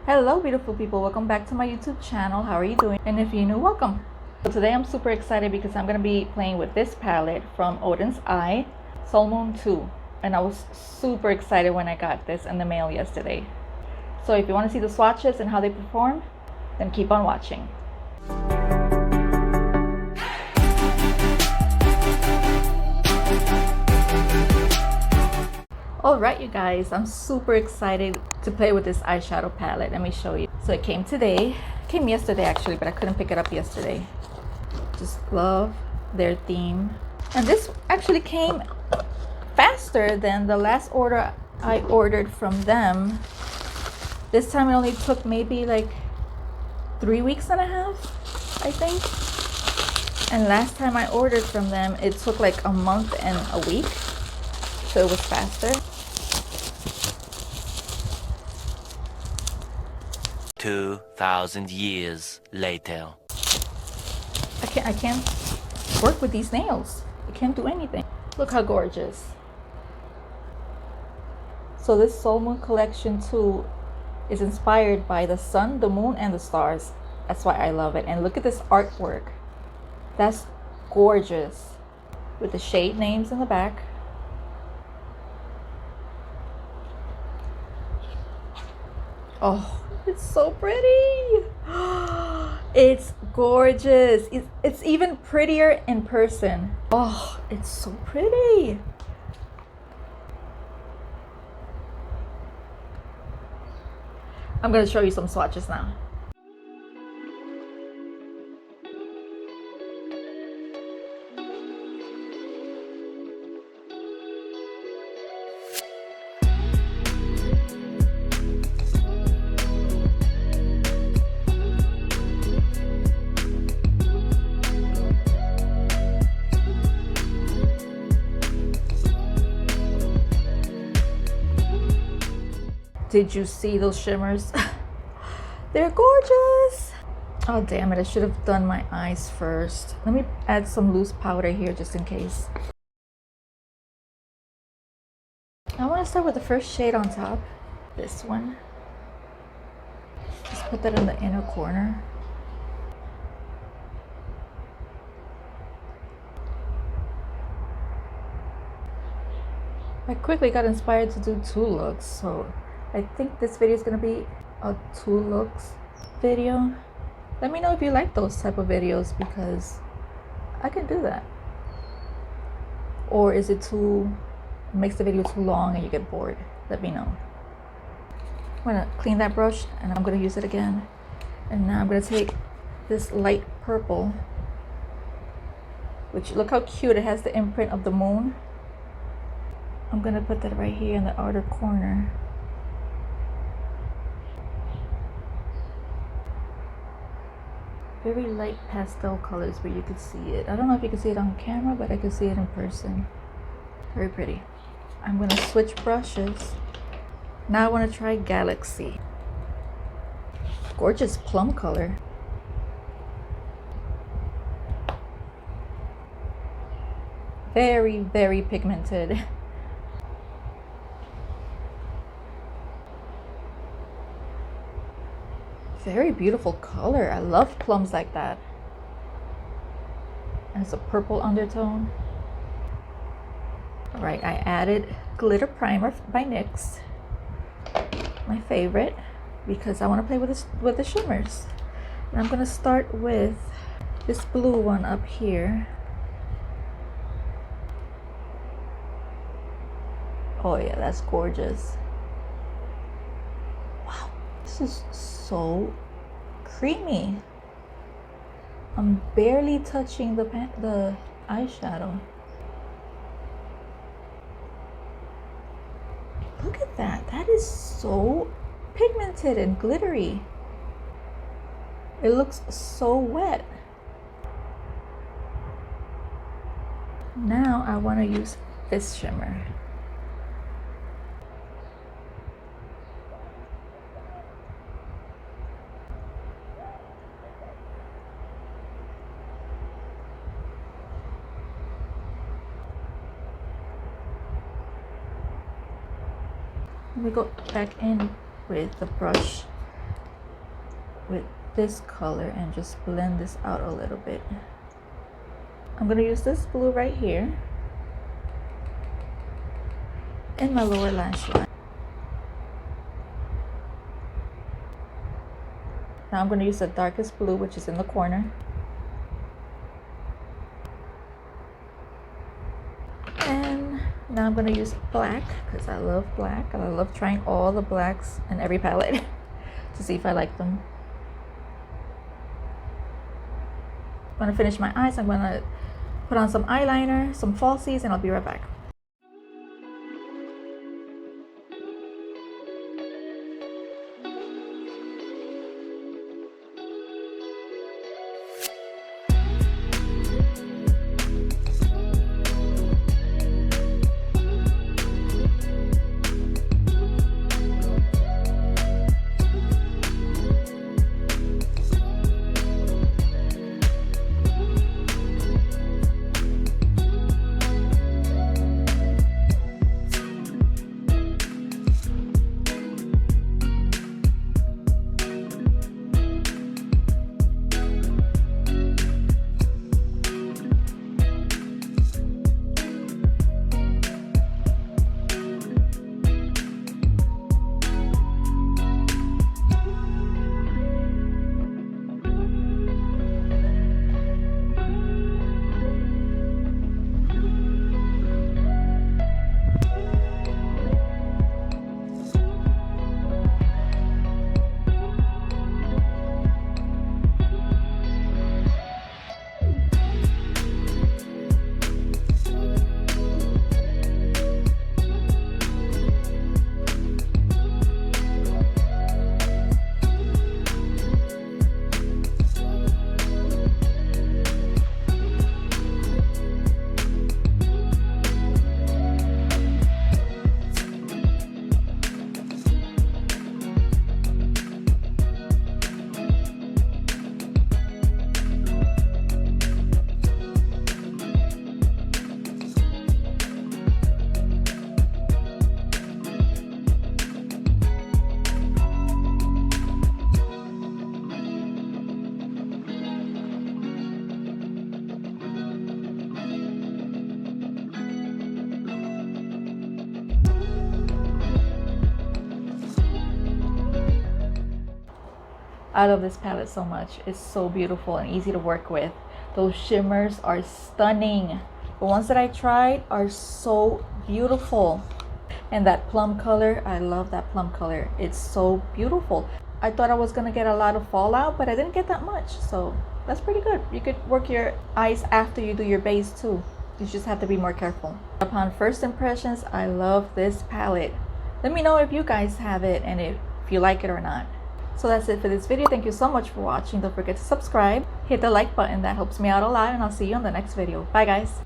Hello beautiful people, welcome back to my YouTube channel. How are you doing? And if you're new, welcome. So today I'm super excited because I'm going to be playing with this palette from Oden's Eye, Solmane 2. And I was super excited when I got this in the mail yesterday. So if you want to see the swatches and how they perform, then keep on watching. Alright you guys, I'm super excited to play with this eyeshadow palette. Let me show you. So it came today. It came yesterday actually, but I couldn't pick it up yesterday. Just love their theme. And this actually came faster than the last order I ordered from them. This time it only took maybe like 3 weeks and a half, I think. And last time I ordered from them, it took like a month and a week. So it was faster. 2,000 years later. I can't work with these nails. I can't do anything. Look how gorgeous. So this Solmane collection too is inspired by the sun, the moon, and the stars. That's why I love it. And look at this artwork. That's gorgeous. With the shade names in the back. Oh, it's so pretty. It's gorgeous. It's even prettier in person. Oh, it's so pretty. I'm gonna show you some swatches now. Did you see those shimmers? They're gorgeous. Oh damn it, I should have done my eyes first. Let me add some loose powder here just in case. I want to start with the first shade on top. This one. Just put that in the inner corner. I quickly got inspired to do two looks, so I think this video is going to be a two looks video. Let me know if you like those type of videos because I can do that. Or is it makes the video too long and you get bored? Let me know. I'm going to clean that brush and I'm going to use it again. And now I'm going to take this light purple, which look how cute, it has the imprint of the moon. I'm going to put that right here in the outer corner. Very light pastel colors where you could see it. I don't know if you can see it on camera, but I can see it in person. Very pretty. I'm going to switch brushes. Now I want to try Galaxy. Gorgeous plum color. Very, very pigmented. Very beautiful color. I love plums like that. And it's a purple undertone. All right, I added glitter primer by NYX, my favorite, because I want to play with the shimmers. And I'm gonna start with this blue one up here. Oh yeah, that's gorgeous. Wow, this is so creamy. I'm barely touching the eyeshadow. Look at that. That is so pigmented and glittery. It looks so wet. Now I want to use this shimmer. Let me go back in with the brush with this color and just blend this out a little bit. I'm going to use this blue right here in my lower lash line. Now I'm going to use the darkest blue, which is in the corner. And now I'm going to use black because I love black and I love trying all the blacks in every palette to see if I like them. I'm going to finish my eyes. I'm going to put on some eyeliner, some falsies, and I'll be right back. I love this palette so much. It's so beautiful and easy to work with. Those shimmers are stunning. The ones that I tried are so beautiful. And that plum color, I love that plum color. It's so beautiful. I thought I was gonna get a lot of fallout, but I didn't get that much. So that's pretty good. You could work your eyes after you do your base too. You just have to be more careful. Upon first impressions, I love this palette. Let me know if you guys have it and if you like it or not. So that's it for this video. Thank you so much for watching. Don't forget to subscribe, hit the like button. That helps me out a lot, and I'll see you on the next video. Bye guys.